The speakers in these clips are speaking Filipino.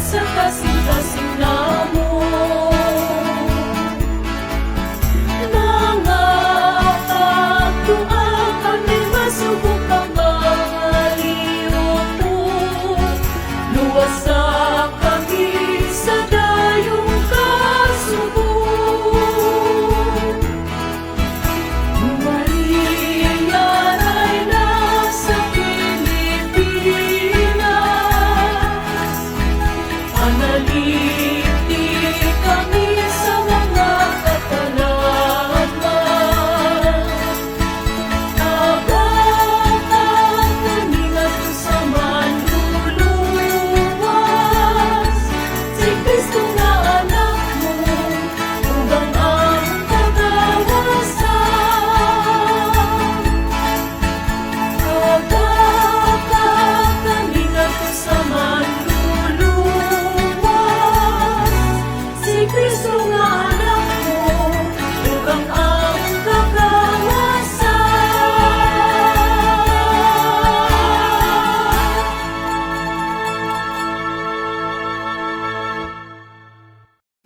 sa kasing-kasing namo. Mga pagtuang kami masubok ang mga liyoto. Luwasa kami sa dayong kasubok. Maria yan ay nasa Pilipinas. Analiti kami sa mga kapalaran. Agad ang kaningat sa manluluwas. Si Kristo na anak mo, hanggang ang kagawasan. Agad ang kaningat sa manluluwas. Si Kristo nga anak mo, hanggang ang kagawasan.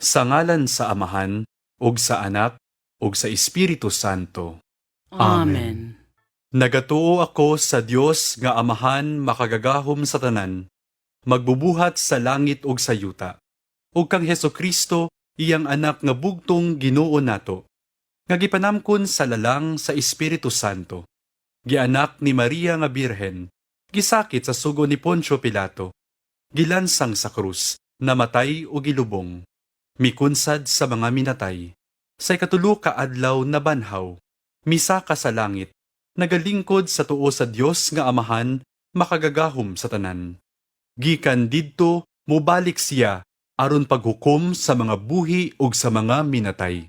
Sa ngalan sa Amahan, ug sa Anak, ug sa Espiritu Santo. Amen. Nagatuo ako sa Dios nga Amahan makagagahom sa tanan, magbubuhat sa langit ug sa yuta. Ug kang Hesukristo, iyang anak nga bugtong Ginoo nato, nga gipanamkon sa lalang sa Espiritu Santo. Gianak ni Maria nga Birhen, gisakit sa sugo ni Poncio Pilato, gilansang sa krus, namatay o gilubong, mikunsad sa mga minatay. Sa ikatulo ka adlaw na banhaw, misaka sa langit, nagalingkod sa tuo sa Dios nga Amahan, makagagahom sa tanan. Gikan didto mubalik siya aron paghukom sa mga buhi ug sa mga minatay.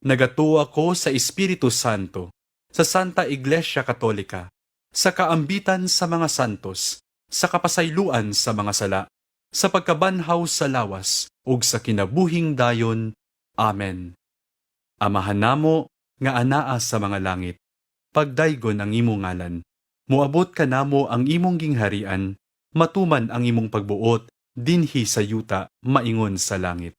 Nagatuo ako sa Espiritu Santo, sa Santa Iglesia Katolika, sa kaambitan sa mga santos, sa kapasayloan sa mga sala, sa pagkabanhaw sa lawas, ug sa kinabuhing dayon. Amen. Amahan namo nga anaa sa mga langit, pagdaygon ang imong ngalan. Muabot ka namo ang imong gingharian, matuman ang imong pagbuot, dinhi sa yuta, maingon sa langit.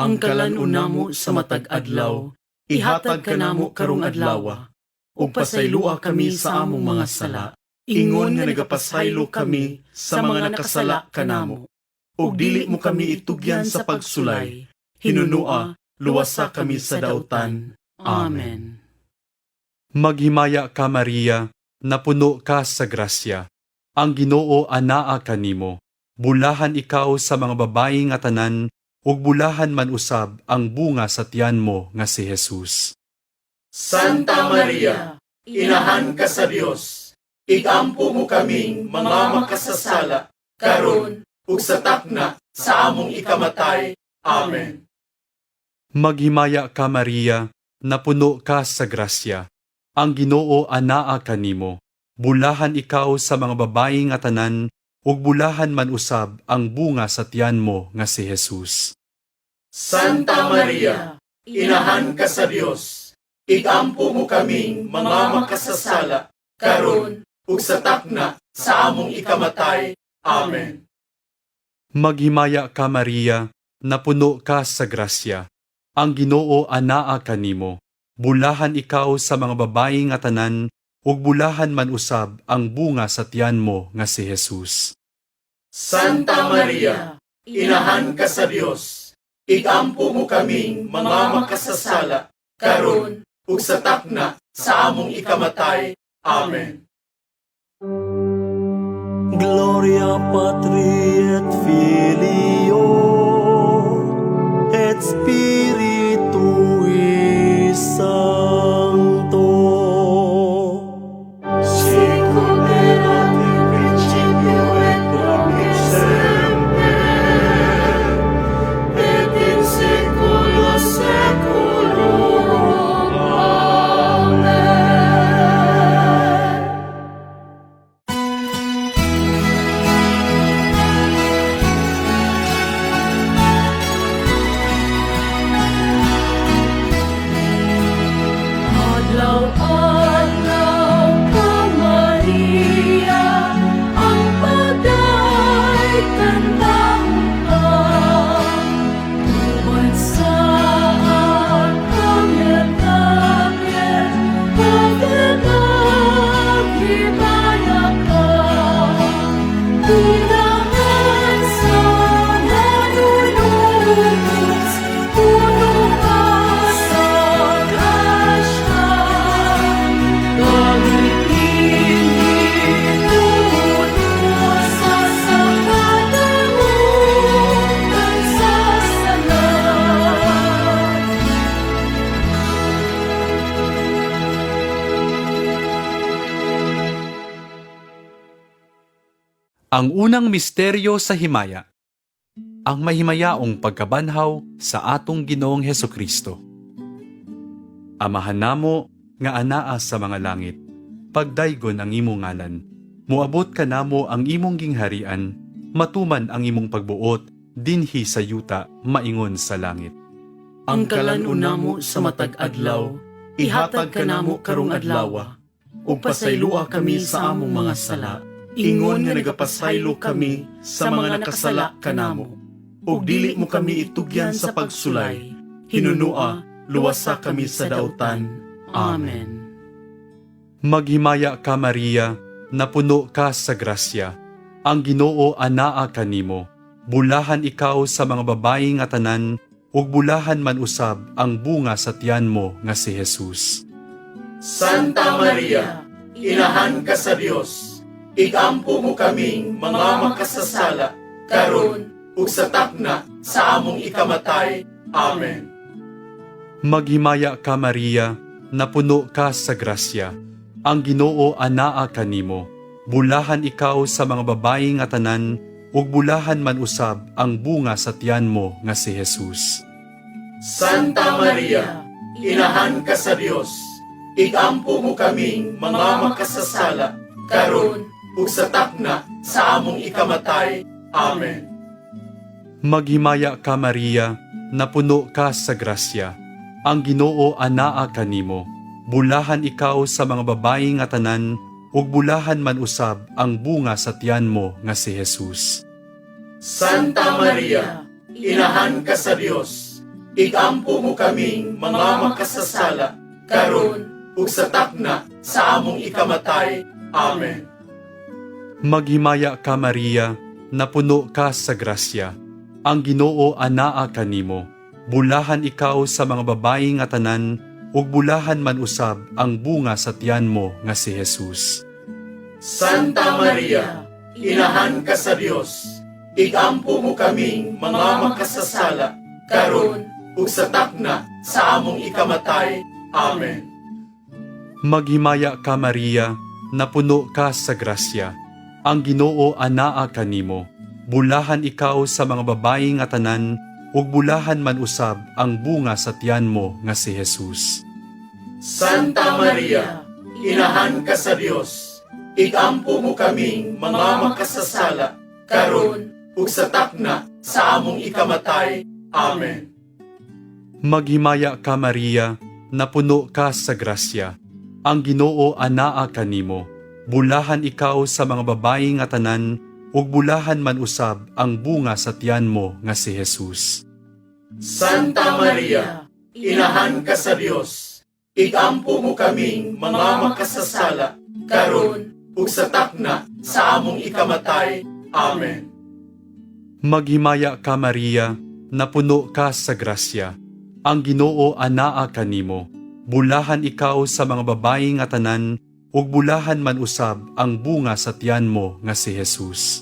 Ang kalan-una mo sa matag adlaw, ihatag ka namo karong adlawa, ug pasaylua kami sa among mga sala. Ingon nga nagapasaylo kami sa mga nakasala kanamo. Ug dili mo kami itugyan sa pagsulay. Hinunua, luwasa kami sa dautan. Amen. Maghimaya ka Maria, napuno ka sa grasya. Ang Ginoo anaa kanimo. Bulahan ikaw sa mga babayi nga tanan, ug bulahan man usab ang bunga sa tiyan mo nga si Jesus. Santa Maria, inahan ka sa Dios. Igampo mo kaming mga makasasala, karon ug sa takna sa among ikamatay. Amen. Maghimaya ka Maria, napuno ka sa grasya. Ang Ginoo anaa kanimo. Bulahan ikaw sa mga babayi nga tanan, ug bulahan man usab ang bunga sa tiyan mo nga si Jesus. Santa Maria, inahan ka sa Dios. Igampo mo kaming mga makasasala, karon ug sa takna sa among ikamatay. Amen. Maghimaya ka Maria, napuno ka sa grasya. Ang Ginoo anaa kanimo. Bulahan ikaw sa mga babayi nga tanan, ug bulahan man usab ang bunga sa tiyan mo nga si Jesus. Santa Maria, inahan ka sa Dios. Igampo mo kaming mga makasasala, karon ug sa takna sa among ikamatay. Amen. Gloria Patri et Filio et Spiritui Sancto. Sicut erat in principio et nunc et semper, et in saecula saeculorum. Amen. Ang unang misteryo sa himaya. Ang mahimayaong pagkabanhaw sa atong Ginoong Hesukristo. Amahan namo nga anaa sa mga langit, pagdaygon ang imong ngalan. Muabot ka namo ang imong gingharian, matuman ang imong pagbuot, dinhi sa yuta, maingon sa langit. Ang kalan-una mo sa matag adlaw, ihatag ka namo karong adlaw. Ug pasaylua kami sa among mga sala, ingon nga nagapasaylo kami sa mga nakasala kanamo. Ug dili mo kami itugyan sa pagsulay, hinunua, luwasa kami sa dautan. Amen. Maghimaya ka Maria, napuno ka sa grasya. Ang Ginoo anaa kanimo. Bulahan ikaw sa mga babayi nga tanan, ug bulahan man usab ang bunga sa tiyan mo nga si Jesus. Santa Maria, inahan ka sa Dios, igampo mo kaming mga makasasala, karon ug sa takna sa among ikamatay. Amen. Maghimaya ka Maria, napuno ka sa grasya. Ang Ginoo anaa kanimo. Bulahan ikaw sa mga babayi nga tanan, ug bulahan man usab ang bunga sa tiyan mo nga si Jesus. Santa Maria, inahan ka sa Dios, igampo mo kaming mga makasasala, karon ug sa takna sa among ikamatay. Amen. Maghimaya ka Maria, napuno ka sa grasya. Ang Ginoo anaa kanimo. Bulahan ikaw sa mga babayi nga tanan, ug bulahan man usab ang bunga sa tiyan mo nga si Jesus. Santa Maria, inahan ka sa Dios, igampo mo kaming mga makasasala, karon ug sa takna sa among ikamatay. Amen. Maghimaya ka Maria, napuno ka sa grasya. Ang Ginoo anaa kanimo. Bulahan ikaw sa mga babayi nga tanan, ug bulahan man usab ang bunga sa tiyan mo nga si Jesus. Santa Maria, inahan ka sa Dios, igampo mo kaming mga makasasala, karon ug sa takna sa among ikamatay. Amen. Maghimaya ka Maria, napuno ka sa grasya. Ang Ginoo anaa kanimo. Bulahan ikaw sa mga babayi nga tanan, ug bulahan man usab ang bunga sa tiyan mo nga si Jesus. Santa Maria, inahan ka sa Dios, igampo mo kaming mga makasasala, karon ug sa takna sa among ikamatay. Amen. Maghimaya ka Maria, napuno ka sa grasya. Ang Ginoo anaa kanimo. Bulahan ikaw sa mga babayi nga tanan, ug bulahan man usab ang bunga sa tiyan mo nga si Jesus. Santa Maria, inahan ka sa Dios, igampo mo kaming mga makasasala, karon ug sa takna sa among ikamatay. Amen. Maghimaya ka Maria, napuno ka sa grasya. Ang Ginoo anaa kanimo. Bulahan ikaw sa mga babayi nga tanan, ug bulahan man usab ang bunga sa tiyan mo nga si Jesus.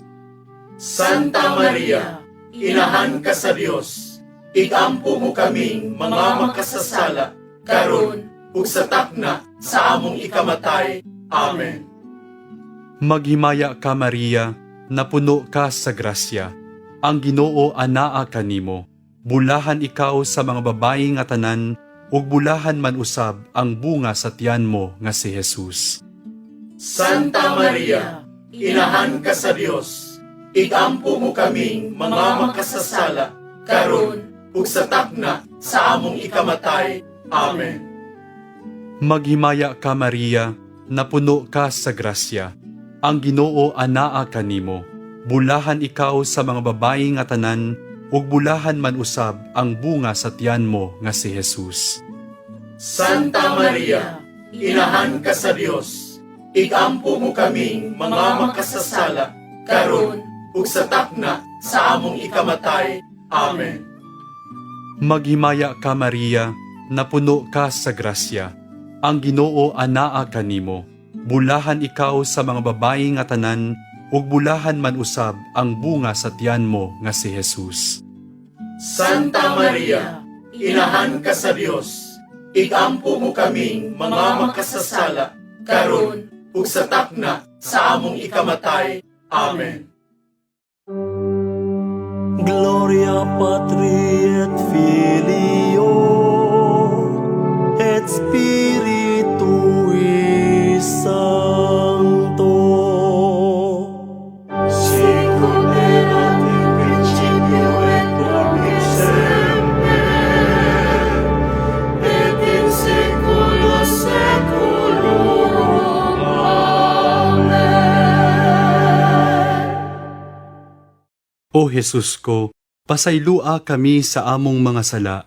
Santa Maria, inahan ka sa Dios, igampo mo kaming mga makasasala, karon ug sa takna sa among ikamatay. Amen. Maghimaya ka Maria, napuno ka sa grasya. Ang Ginoo anaa kanimo. Bulahan ikaw sa mga babayi nga tanan, ug bulahan man usab ang bunga sa tiyan mo nga si Jesus. Santa Maria, inahan ka sa Dios, igampo mo kaming mga makasasala, karon ug sa takna sa among ikamatay. Amen. Maghimaya ka Maria, napuno ka sa grasya. Ang Ginoo anaa kanimo. Bulahan ikaw sa mga babayi nga tanan, ug bulahan man usab ang bunga sa tiyan mo nga si Jesus. Santa Maria, inahan ka sa Dios, igampo mo kaming mga makasasala, karon ug sa takna sa among ikamatay. Amen. Maghimaya ka Maria, napuno ka sa grasya. Ang Ginoo anaa kanimo. Bulahan ikaw sa mga babayi nga tanan, ug bulahan man usab ang bunga sa tiyan mo nga si Jesus. Santa Maria, inahan ka sa Dios, igampo mo kaming mga makasasala, karon ug sa takna sa among ikamatay. Amen. gloria Patri et Filio et Spiritui Sancto. Sicut erat in principio et nunc et semper, et in saecula saeculorum. Amen. O Jesus ko, pasaylua kami sa among mga sala,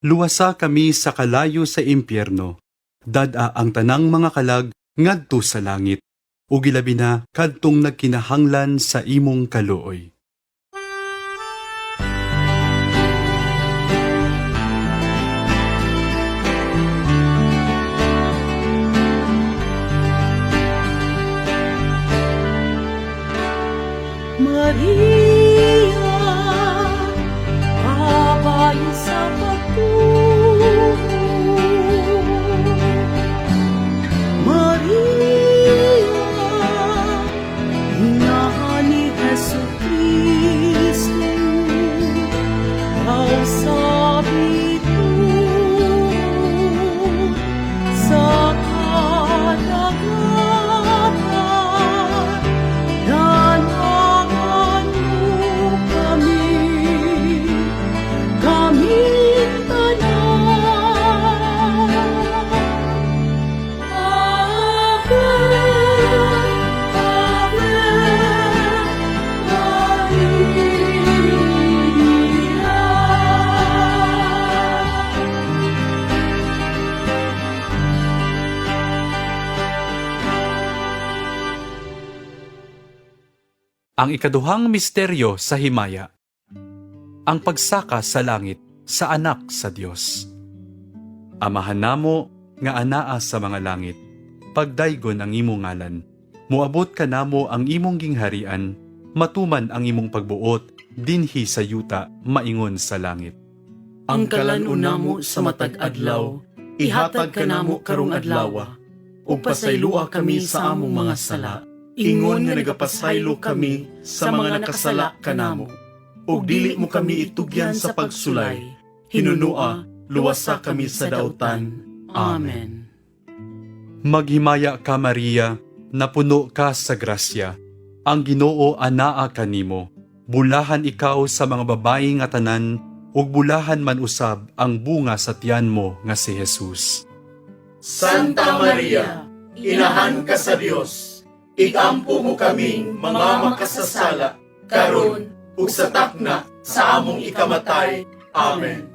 luwasa kami sa kalayo sa impyerno, dada ang tanang mga kalag ngadto sa langit, ug ilabi na kadtong nagkinahanglan sa imong kaluoy. Maria, kabayo sa pagtuo. Maria, inahan ni Jesucristo, ang sabi ko sa kadagatan. Danagan mo kami tanan. Ave, Ave, Ang ikaduhang misteryo sa himaya, ang pagsaka sa langit sa anak sa Dios. Amahan namo nga anaa sa mga langit, pagdaygon ang imong ngalan, muabot ka namo ang imong gingharian, matuman ang imong pagbuot, dinhi sa yuta, maingon sa langit. Ang kalan-una mo sa matag adlaw, ihatag ka namo karong adlawa, ug pasaylua kami sa among mga sala, ingon nga nagapasaylo kami sa mga nakasala kanamo. Ug dili mo kami itugyan sa pagsulay, hinunua, luwasa kami sa dautan. Amen. Maghimaya ka Maria, napuno ka sa grasya, ang Ginoo anaa kanimo, bulahan ikaw sa mga babayi nga tanan, ug bulahan man usab ang bunga sa tiyan mo nga si Jesus. Santa Maria, inahan ka sa Dios, ikampo mo kaming mga makasasala, karon ug sa takna sa among ikamatay. Amen.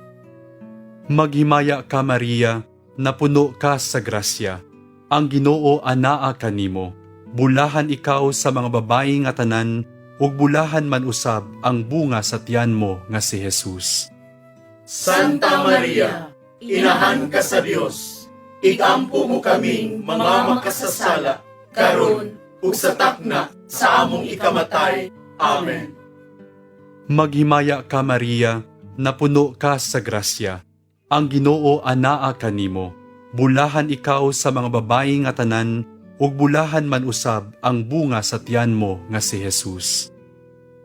Maghimaya ka Maria, napuno ka sa grasya, ang Ginoo anaa kanimo, bulahan ikaw sa mga babayi nga tanan, ug bulahan man usab ang bunga sa tiyan mo nga si Jesus. Santa Maria, inahan ka sa Dios, ikampo mo kaming mga makasasala, karon ug sa takna sa among ikamatay. Amen. Maghimaya ka Maria, napuno ka sa grasya, ang Ginoo anaa kanimo, bulahan ikaw sa mga babayi nga tanan, ug bulahan man usab ang bunga sa tiyan mo nga si Jesus.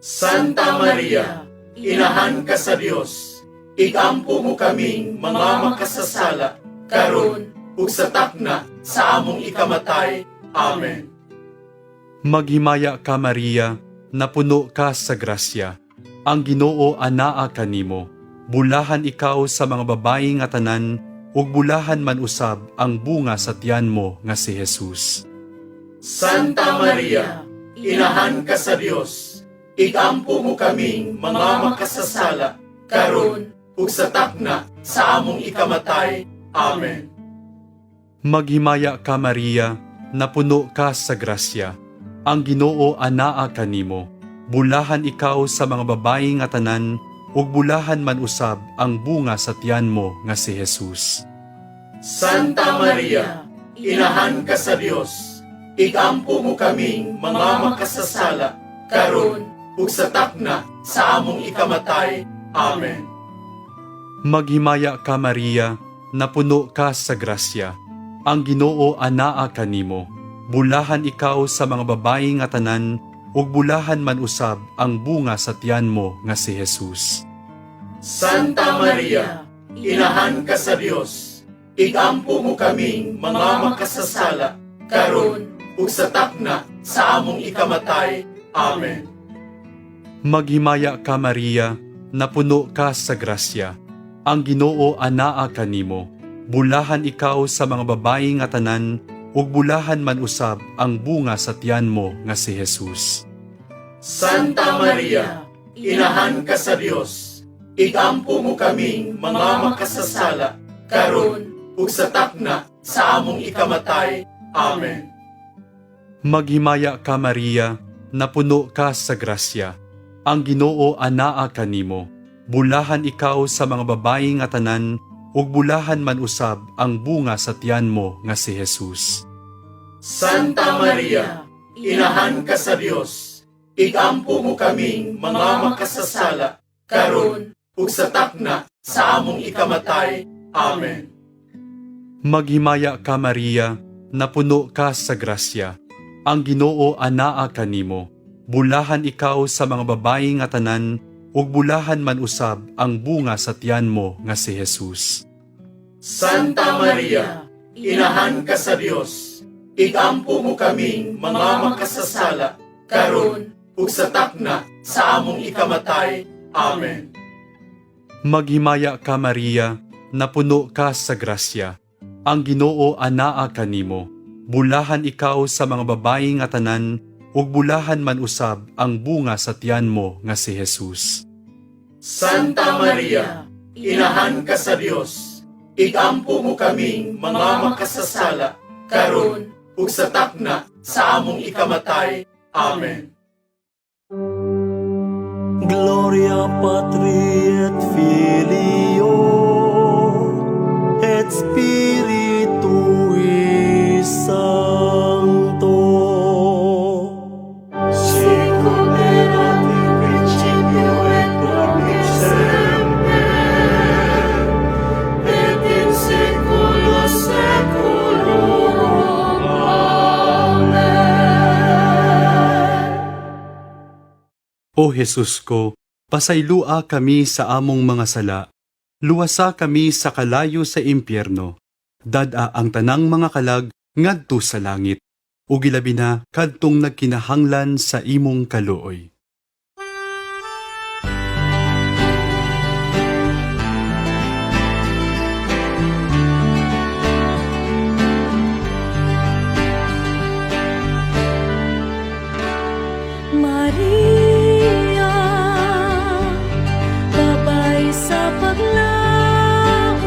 Santa Maria, inahan ka sa Dios, ikampo mo kaming mga makasasala, karon ug sa takna sa among ikamatay. Amen. Maghimaya ka Maria, napuno ka sa grasya, ang Ginoo anaa kanimo, bulahan ikaw sa mga babayi nga tanan, ug bulahan man usab ang bunga sa tiyan mo nga si Jesus. Santa Maria, inahan ka sa Dios, ikampo mo kaming mga makasasala, karon ug sa takna sa among ikamatay. Amen. Maghimaya ka Maria, napuno ka sa grasya, ang Ginoo anaa kanimo, bulahan ikaw sa mga babayi nga tanan, ug bulahan man usab ang bunga sa tiyan mo nga si Jesus. Santa Maria, inahan ka sa Dios, ikampo mo kaming mga makasasala, karon ug sa takna sa among ikamatay. Amen. Maghimaya ka Maria, napuno ka sa grasya, ang Ginoo anaa kanimo, bulahan ikaw sa mga babayi nga tanan, ug bulahan man usab ang bunga sa tiyan mo nga si Jesus. Santa Maria, inahan ka sa Dios, igampo mo kaming mga makasasala, karon ug sa takna sa among ikamatay. Amen. Maghimaya ka Maria, napuno ka sa grasya. Ang Ginoo anaa kanimo. Bulahan ikaw sa mga babayi nga tanan, ug bulahan man usab ang bunga sa tiyan mo nga si Jesus. Santa Maria, inahan ka sa Dios, igampo mo kaming mga makasasala, karon ug sa takna sa among ikamatay. Amen. Maghimaya ka Maria, napuno ka sa grasya. Ang Ginoo anaa kanimo. Bulahan ikaw sa mga babayi nga tanan, ug bulahan man usab ang bunga sa tiyan mo nga si Jesus. Santa Maria, inahan ka sa Dios, igampo mo kaming mga makasasala, karon ug sa takna sa among ikamatay. Amen. Maghimaya ka Maria, napuno ka sa grasya. Ang Ginoo anaa kanimo. Bulahan ikaw sa mga babayi nga tanan, ug bulahan man usab ang bunga sa tiyan mo nga si Jesus. Santa Maria, inahan ka sa Dios, igampo mo kaming mga makasasala, karon ug sa takna sa among ikamatay. Amen. Maghimaya ka Maria, napuno ka sa grasya. Ang Ginoo anaa kanimo. Bulahan ikaw sa mga babayi nga tanan, ug bulahan man usab ang bunga sa tiyan mo nga si Jesus. Santa Maria, inahan ka sa Dios, igampo mo kaming mga makasasala, karon ug sa takna sa among ikamatay. Amen. Gloria Patri et Filio et Spiritui Sancto. Sicut erat in principio et nunc et semper, et in saecula saeculorum. Amen. O Jesus ko, pasaylua kami sa among mga sala. Luwasa kami sa kalayo sa impyerno. Dada ang tanang mga kalag ngadto sa langit. Ug ilabi na kadtong nagkinahanglan sa imong kaluoy. Maria, babay sa paglaom.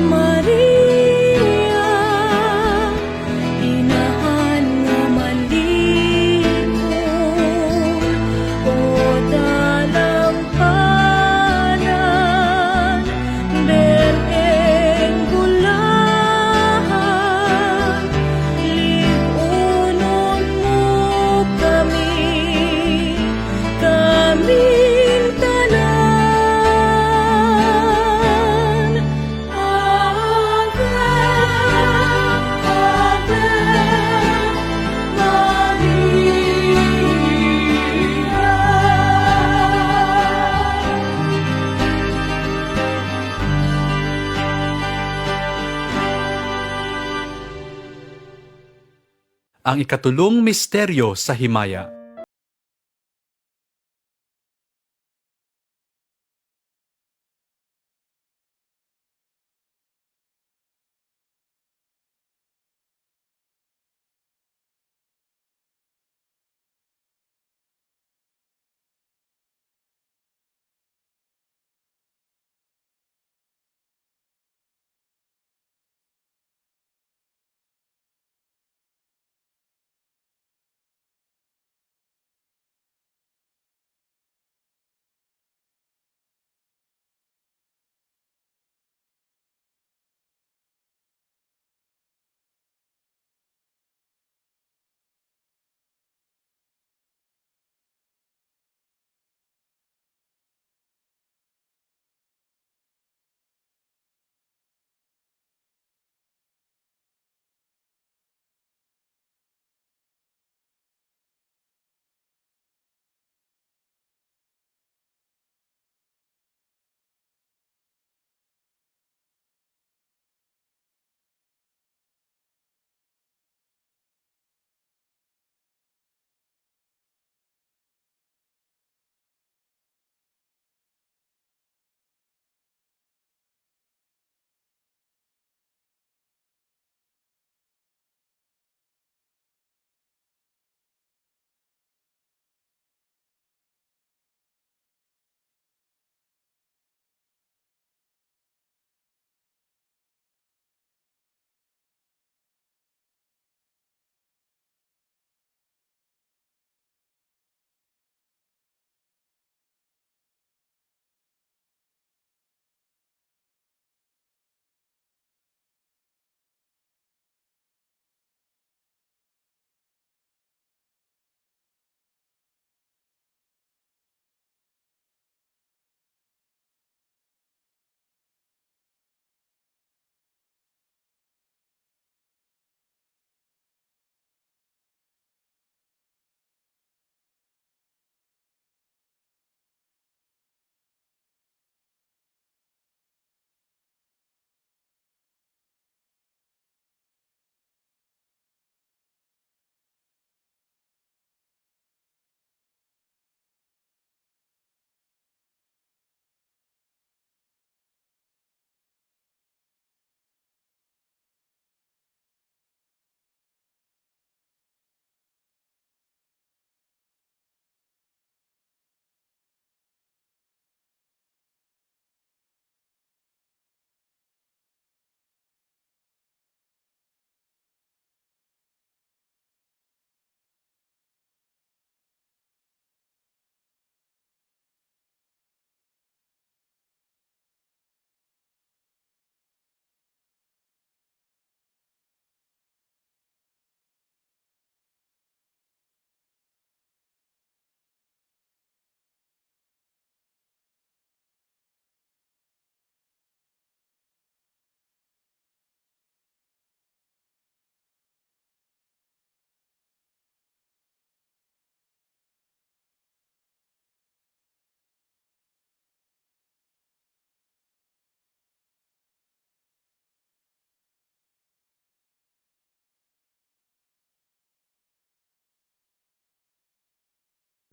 Maria, inahan nga malimon. O dalampanan, bereng gulahan, liunon mo kami, kaming tanan. Ave, Ave, Maria. Ang ikatulong misteryo sa himaya.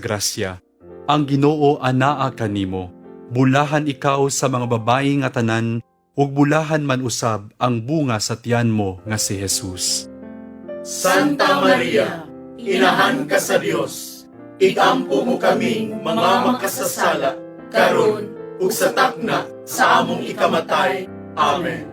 grasya. Ang Ginoo anaa kanimo. Bulahan ikaw sa mga babayi nga tanan, ug bulahan man usab ang bunga sa tiyan mo nga si Jesus. Santa Maria, inahan ka sa Dios, ikampo mo kaming mga makasasala, karon ug sa takna sa among ikamatay. Amen.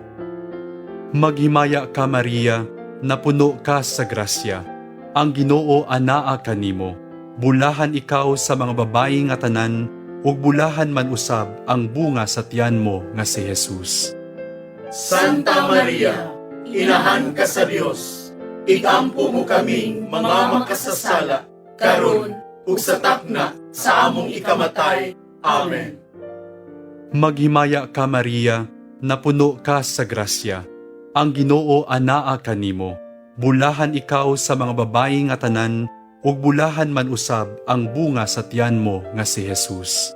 Maghimaya ka Maria, napuno ka sa grasya. Ang Ginoo anaa kanimo. Bulahan ikaw sa mga babayi nga tanan, ug bulahan man usab ang bunga sa tiyan mo nga si Jesus. Santa Maria, inahan ka sa Dios, ikampo mo kaming mga makasasala, karon ug sa takna sa among ikamatay. Amen. Maghimaya ka Maria, napuno ka sa grasya. Ang Ginoo anaa kanimo. Bulahan ikaw sa mga babayi nga tanan, ug bulahan man usab ang bunga sa tiyan mo nga si Jesus.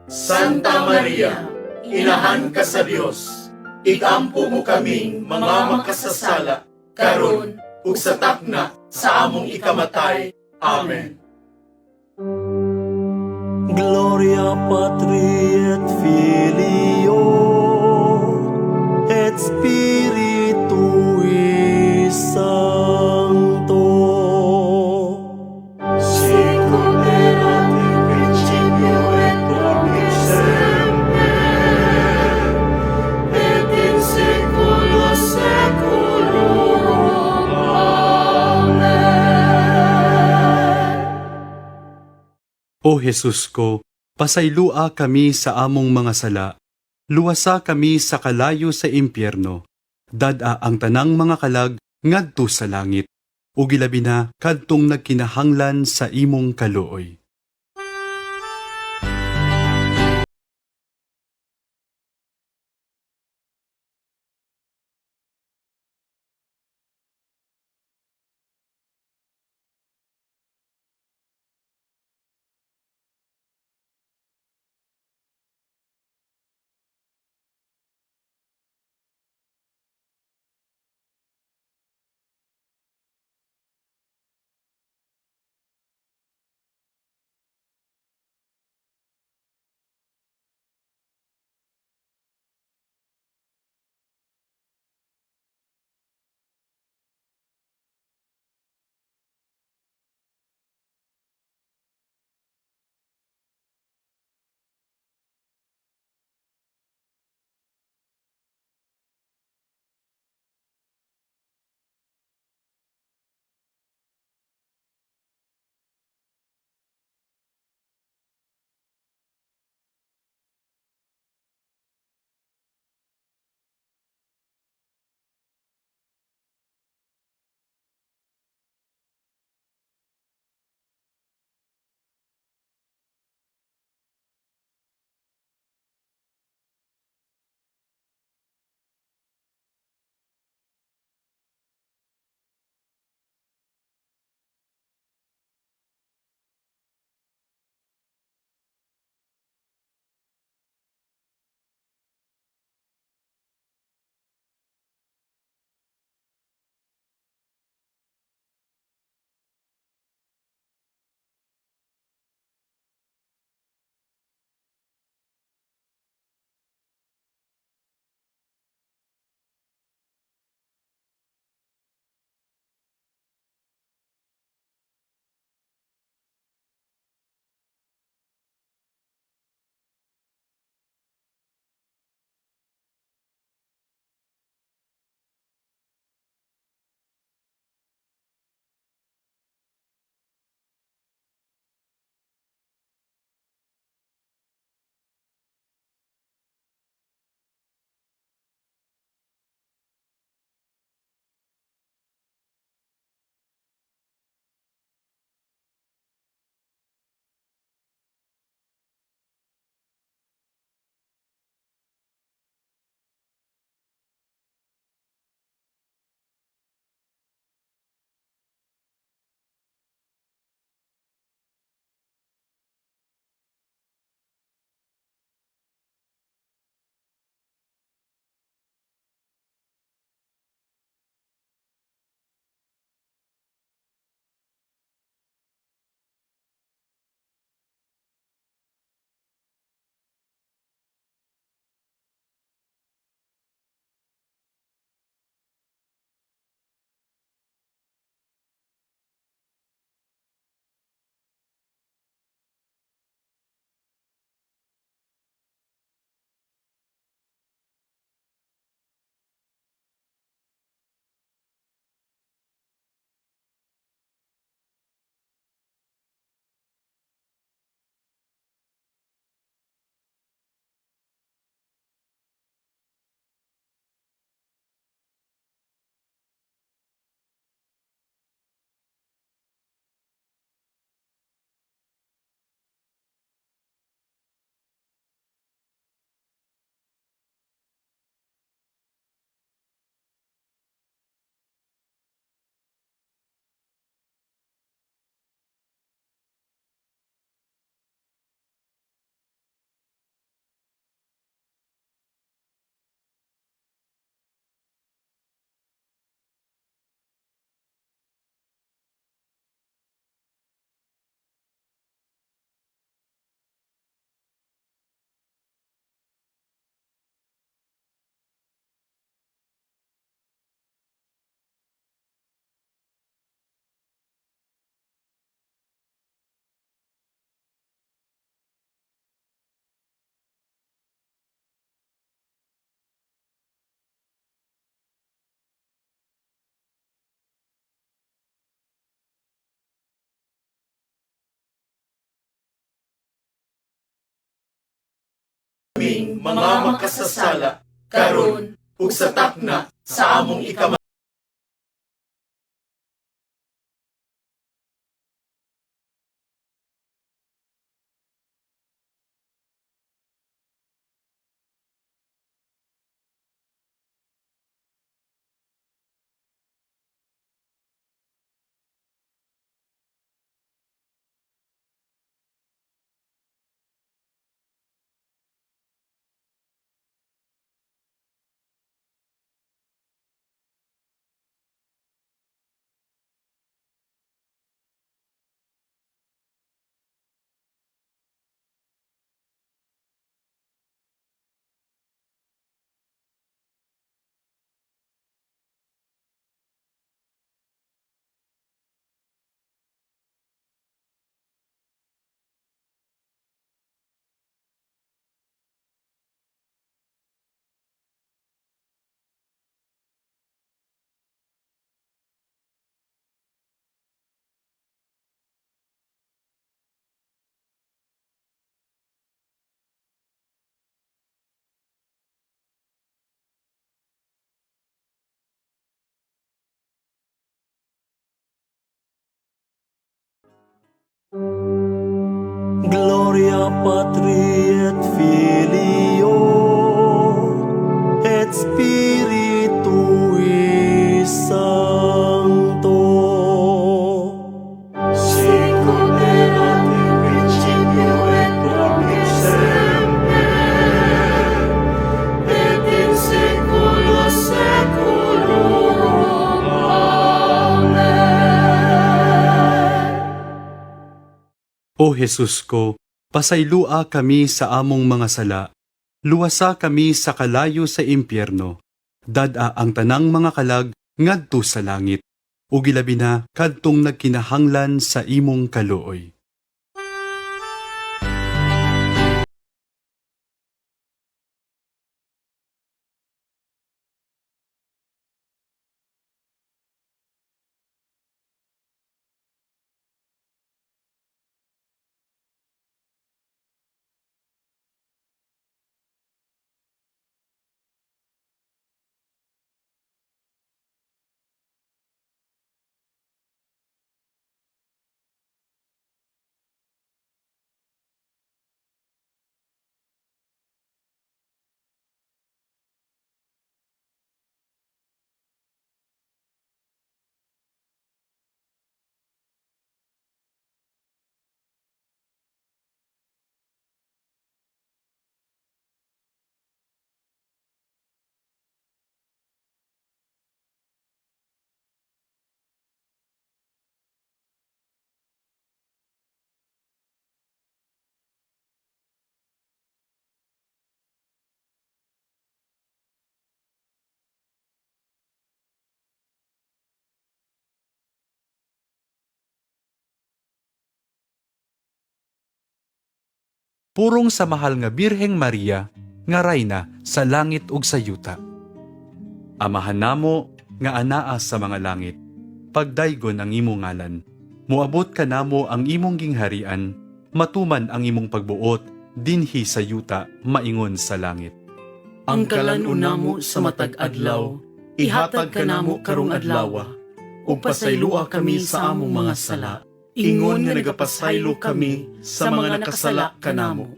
Santa Maria, inahan ka sa Dios, ikampo mo kaming mga makasasala, karon ug sa takna sa among ikamatay. Amen. Gloria Patri et Filio et Spiritui Sancto. Sicut erat in principio et nunc et semper, et in saecula saeculorum. Amen. O Jesus ko, pasaylua kami sa among mga sala, luwasa kami sa kalayo sa impyerno, dada ang tanang mga kalag ngadto sa langit, ug ilabi na kadtong nagkinahanglan sa imong kaluoy. kaming mga makasasala, karon ug sa takna sa among ikamatay. Gloria Patri et Filio et Spiritui Sancto. Sicut erat in principio et nunc et semper, et in saecula saeculorum. Amen. O Jesus ko, pasaylua kami sa among mga sala, luwasa kami sa kalayo sa impyerno, dada ang tanang mga kalag ngadto sa langit, ug ilabi na kadtong nagkinahanglan sa imong kaluoy. Purong sa mahal nga Birheng Maria, nga rayna sa langit ug sa yuta. Amahan namo nga anaa sa mga langit, pagdaygon ang imong ngalan. Muabot ka namo ang imong gingharian, matuman ang imong pagbuot, dinhi sa yuta, maingon sa langit. Ang kalan-una mo sa matag adlaw, ihatag ka namo karong adlaw, ug pasaylua kami sa among mga sala, ingon nga nagapasaylo kami sa mga nakasala kanamo.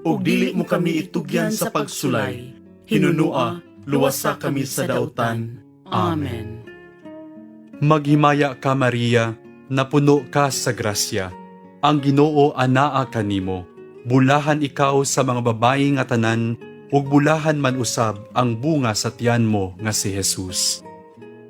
Ug dili mo kami itugyan sa pagsulay, hinunua, luwasa kami sa dautan. Amen. Maghimaya ka Maria, napuno ka sa grasya. Ang Ginoo anaa kanimo. Bulahan ikaw sa mga babayi nga tanan, ug bulahan man usab ang bunga sa tiyan mo nga si Jesus.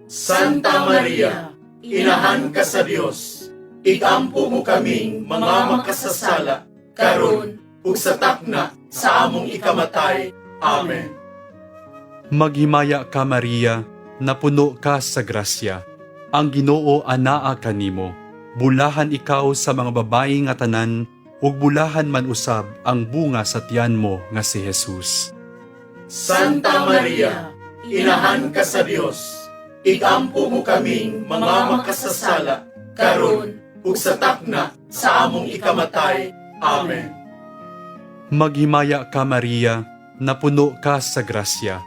Santa Maria, inahan ka sa Dios, ikampo mo kaming mga makasasala, karon ug sa takna sa among ikamatay. Amen. Maghimaya ka Maria, napuno ka sa grasya. Ang Ginoo anaa kanimo. Bulahan ikaw sa mga babayi nga tanan, ug bulahan man usab ang bunga sa tiyan mo nga si Jesus. Santa Maria, inahan ka sa Dios, ikampo mo kaming mga makasasala, karon ug sa takna sa among ikamatay. Amen. Maghimaya ka Maria, napuno ka sa grasya.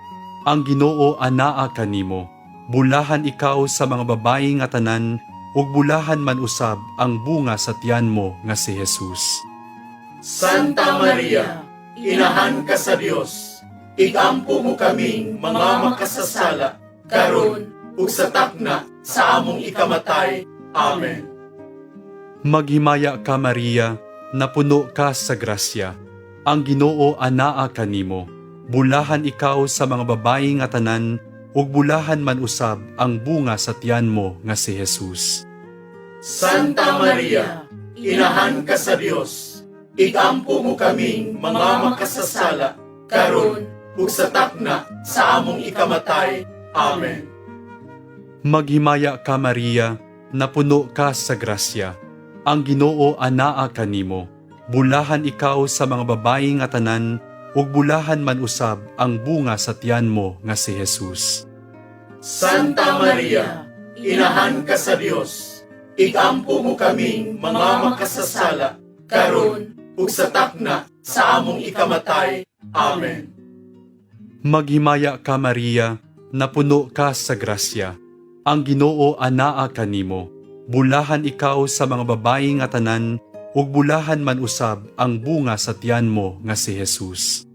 Ang Ginoo anaa kanimo. Bulahan ikaw sa mga babayi nga tanan, ug bulahan man usab ang bunga sa tiyan mo nga si Jesus. Santa Maria, inahan ka sa Dios, igampo mo kaming mga makasasala, karon ug sa takna sa among ikamatay. Amen. Maghimaya ka Maria, napuno ka sa grasya. Ang Ginoo anaa kanimo. Bulahan ikaw sa mga babayi nga tanan, ug bulahan man usab ang bunga sa tiyan mo nga si Jesus. Santa Maria, inahan ka sa Dios, igampo mo kaming mga makasasala, karon ug sa takna sa among ikamatay. Amen. Maghimaya ka Maria, napuno ka sa grasya. Ang Ginoo anaa kanimo. Bulahan ikaw sa mga babayi nga tanan, ug bulahan man usab ang bunga sa tiyan mo nga si Jesus. Santa Maria, inahan ka sa Dios, igampo mo kaming mga makasasala, karon ug sa takna sa among ikamatay. Amen. Maghimaya ka Maria, napuno ka sa grasya. Ang Ginoo anaa kanimo. Bulahan ikaw sa mga babayi nga tanan, ug bulahan man usab ang bunga sa tiyan mo nga si Jesus.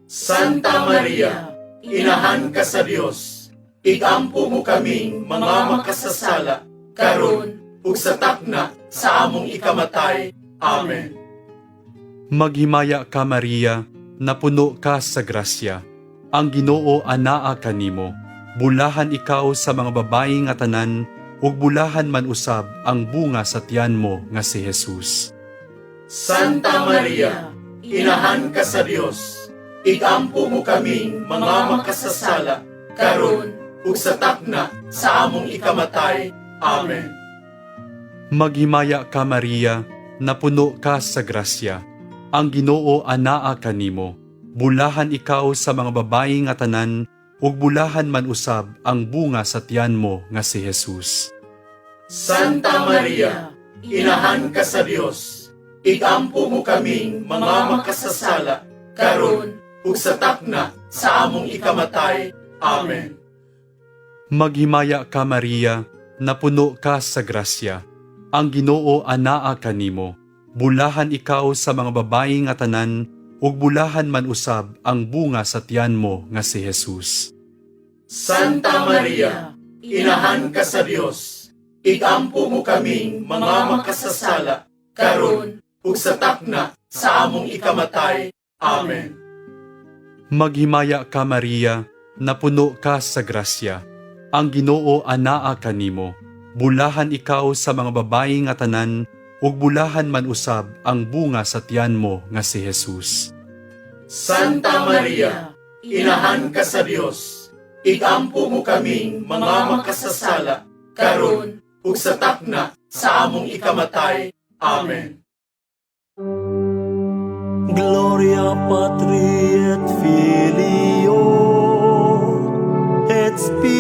Santa Maria, inahan ka sa Dios, igampo mo kaming mga makasasala, karon ug sa takna sa among ikamatay. Amen. Maghimaya ka Maria, napuno ka sa grasya. Ang Ginoo anaa kanimo. Bulahan ikaw sa mga babayi nga tanan, ug bulahan man usab ang bunga sa tiyan mo nga si Jesus. Santa Maria, inahan ka sa Dios, igampo mo kaming mga makasasala, karon ug sa takna sa among ikamatay. Amen. Maghimaya ka Maria, napuno ka sa grasya. Ang Ginoo anaa kanimo. Bulahan ikaw sa mga babayi nga tanan, ug bulahan man usab ang bunga sa tiyan mo nga si Jesus. Santa Maria, inahan ka sa Dios, igampo mo kaming mga makasasala, karon ug sa takna sa among ikamatay. Amen. Maghimaya ka Maria, napuno ka sa grasya. Ang Ginoo anaa kanimo. Bulahan ikaw sa mga babayi nga tanan, ug bulahan man usab ang bunga sa tiyan mo nga si Jesus. Santa Maria, inahan ka sa Dios, igampo mo kaming mga makasasala, karon ug sa takna sa among ikamatay. Amen. Maghimaya ka Maria, napuno ka sa grasya. Ang Ginoo anaa kanimo. Bulahan ikaw sa mga babayi nga tanan, ug bulahan man usab ang bunga sa tiyan mo nga si Jesus. Santa Maria, inahan ka sa Dios, igampo mo kaming mga makasasala, karon ug sa takna sa among ikamatay. Amen. Gloria Patri et Filio et Spiritui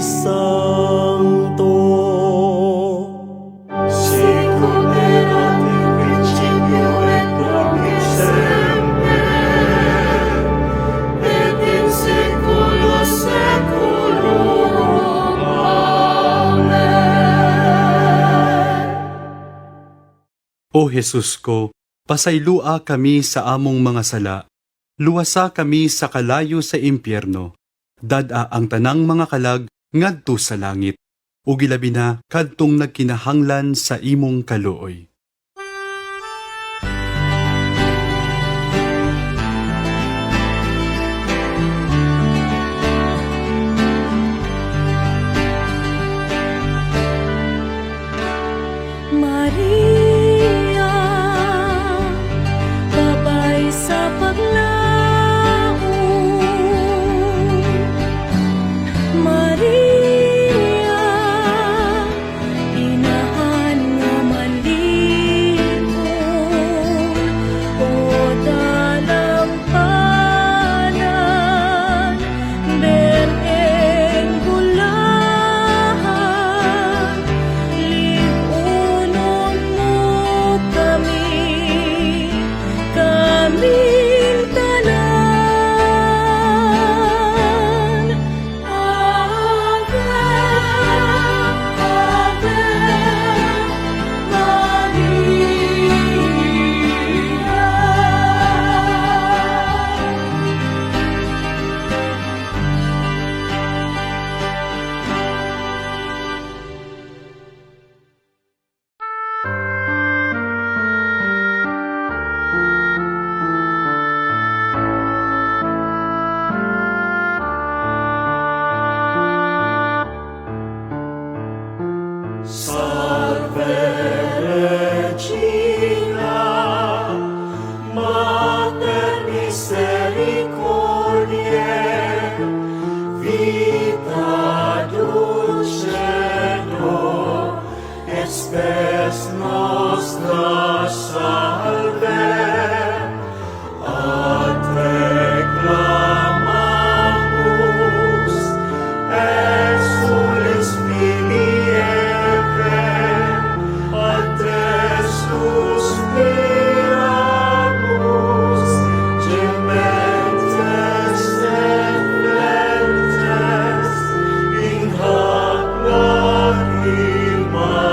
Sancto. Sicut erat in principio et nunc et semper, et in saecula saeculorum. Amen. O Jesus ko, pasaylua kami sa among mga sala. Luwasa kami sa kalayo sa impyerno. Dada ang tanang mga kalag ngadto sa langit. Ug ilabi na kadtong nagkinahanglan sa imong kaluoy. Maria, babay sa paglaom. Maria, inahan nga malimon. O dalampanan, bereng gulahan, lipunong Regina, Mater Misericordiae, vita dulcedo, et spes nostra salve, a te clamamus, exulis Filii Eve, a te suspiramus, gementes et flentes, in hac lacrimarum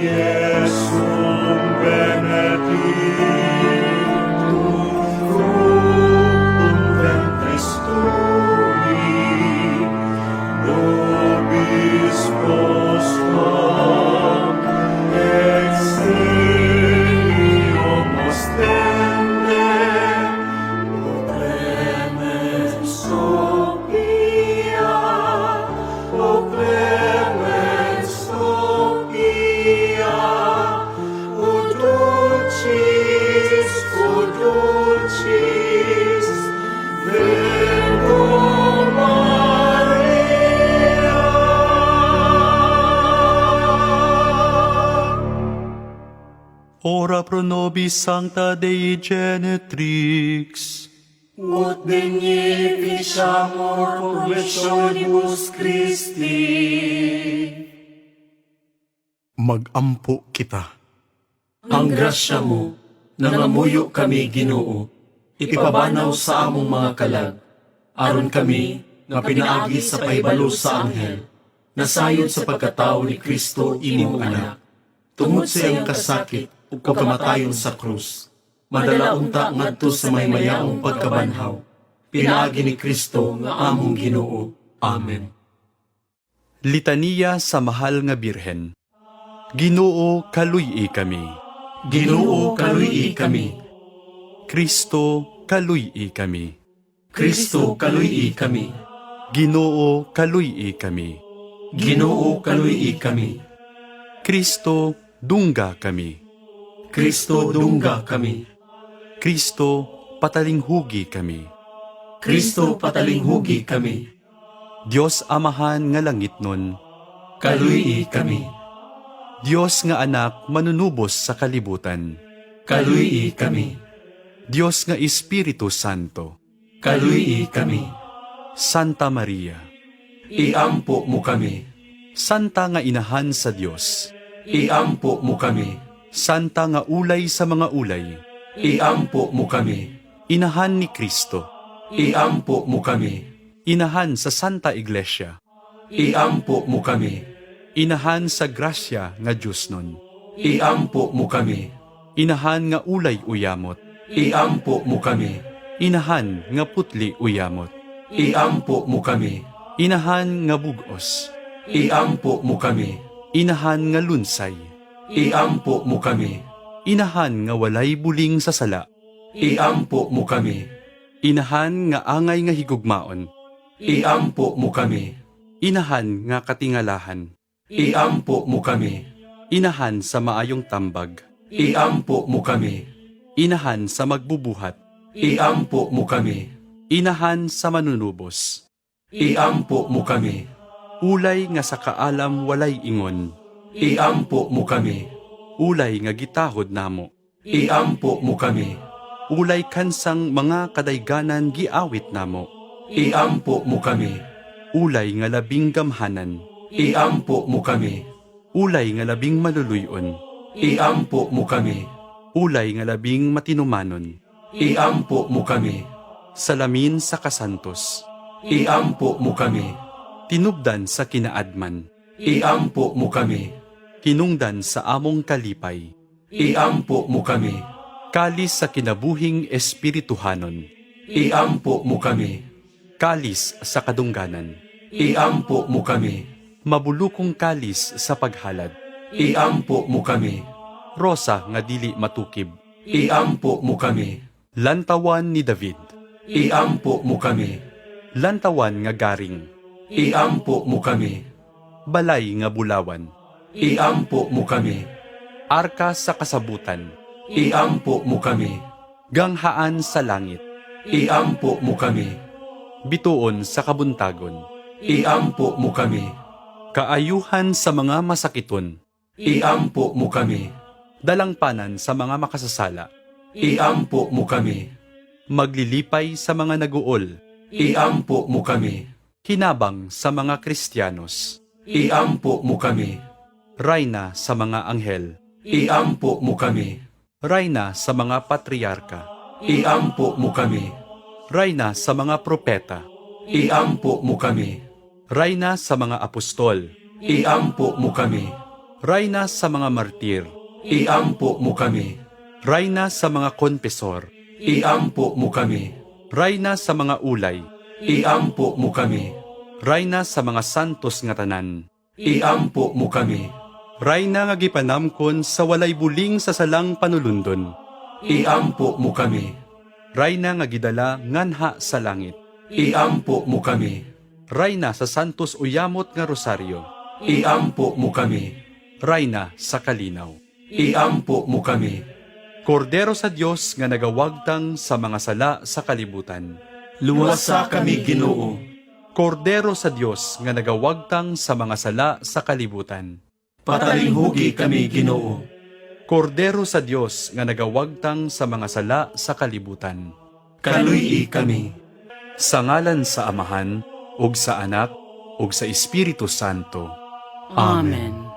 Iesum benedictum fructum ventris tui, nobis postquam exilio ostende, o clemens Sophia, o clemens Sophia, o dulcis, Virgo Maria. Ora pro nobis Sancta Dei Genetrix. Ut beneficiamur provisionibus Christi. Mag-ampo kita. Ang grasya mo, nangamuyo kami Ginoo, ipabanaw sa among mga kalag, aron kami nga pinaagi sa paibalo sa anghel, nasayod sa pagkatao ni Kristo imong anak, tungod sa iyang kasakit ug kamatayon sa krus, madala unta ngadto sa maymayaong pagkabanhaw, pinaagi ni Kristo nga among Ginoo. Amen. Litania sa Mahal nga Birhen. Ginoo, kaluy-i kami. Ginoo, kaluy-i kami. Kristo, kaluy-i kami. Kristo, kaluy-i kami. Ginoo, kaluy-i kami. Ginoo, kaluy-i kami. Kristo, dungga kami. Kristo, dungga kami. Kristo, patalinghugi kami. Kristo, patalinghugi kami. Diyos Amahan nga langitnon. Kaluy-i kami. Diyos nga anak manunubos sa kalibutan. Kaluy-i kami. Diyos nga Espiritu Santo. Kaluy-i kami. Santa Maria. Iampo mo kami. Santa nga inahan sa Diyos. Iampo mo kami. Santa nga ulay sa mga ulay. Iampo mo kami. Inahan ni Kristo. Iampo mo kami. Inahan sa Santa Iglesia. Iampo mo kami. Inahan sa grasya nga Diyos nun. Iampo mo kami. Inahan nga ulay uyamot. Iampo mo kami. Inahan nga putli uyamot. Iampo mo kami. Inahan nga bugos. Iampo mo kami. Inahan nga lunsay. Iampo mo kami. Inahan nga walay buling sa sala. Iampo mo kami. Inahan nga angay nga higugmaon. Iampo mo kami. Inahan nga katingalahan. Iampo mo kami. Inahan sa maayong tambag. Iampo mo kami. Inahan sa magbubuhat. Iampo mo kami. Inahan sa manunubos. Iampo mo kami. Ulay nga sa kaalam walay ingon. Iampo mo kami. Ulay nga gitahod namo. Iampo mo kami. Ulay kansang mga kadayganan giawit namo. Iampo mo kami. Ulay nga labing gamhanan. Iampo mo kami. Ulay nga labing maluluyon. Iampo mo kami. Ulay nga labing matinumanon. Iampo mo kami. Salamin sa kasantos. Iampo mo kami. Tinubdan sa kinaadman. Iampo mo kami. Hinungdan sa among kalipay. iampo mo kami. Kalis sa kinabuhing espirituhanon, Iampo mo kami. kalis sa kadungganan, Iampo mo kami. mabulukong kalis sa paghalad, Iampo mo kami. rosa nga dili matukib, Iampo mo kami. lantawan ni David, Iampo mo kami. lantawan nga garing, Iampo mo kami. balay nga bulawan, Iampo mo kami. arka sa kasabutan, Iampo mo kami. ganghaan sa langit, Iampo mo kami. bituon sa kabuntagon, Iampo mo kami. kaayuhan sa mga masakiton, Iampo mo kami. dalangpanan sa mga makasasala, Iampo mo kami. maglilipay sa mga naguol, Iampo mo kami. kinabang sa mga Kristiyanos, Iampo mo kami. rayna sa mga anghel, Iampo mo kami. rayna sa mga patriarka, Iampo mo kami. rayna sa mga propeta, Iampo mo kami. rayna sa mga apostol, Iampo mo kami. rayna sa mga martir, Iampo mo kami. rayna sa mga konpesor, Iampo mo kami. rayna sa mga ulay, Iampo mo kami. rayna sa mga santos nga tanan, Iampo mo kami. rayna nga gipanamkon sa walay buling sa salang panulundon, Iampo mo kami. rayna nga gidala nganha sa langit, Iampo mo kami. rayna sa santos uyamot nga rosaryo, Iampo mo kami. rayna sa kalinaw. Iampo mo kami. Kordero sa Dios nga nagawagtang sa mga sala sa kalibutan. Luwasa kami, Ginoo. Kordero sa Dios nga nagawagtang sa mga sala sa kalibutan. Patalinghugi kami, Ginoo. Kordero sa Dios nga nagawagtang sa mga sala sa kalibutan. Kaluy kami. Sa ngalan sa Amahan, ug sa Anak, ug sa Espiritu Santo. Amen.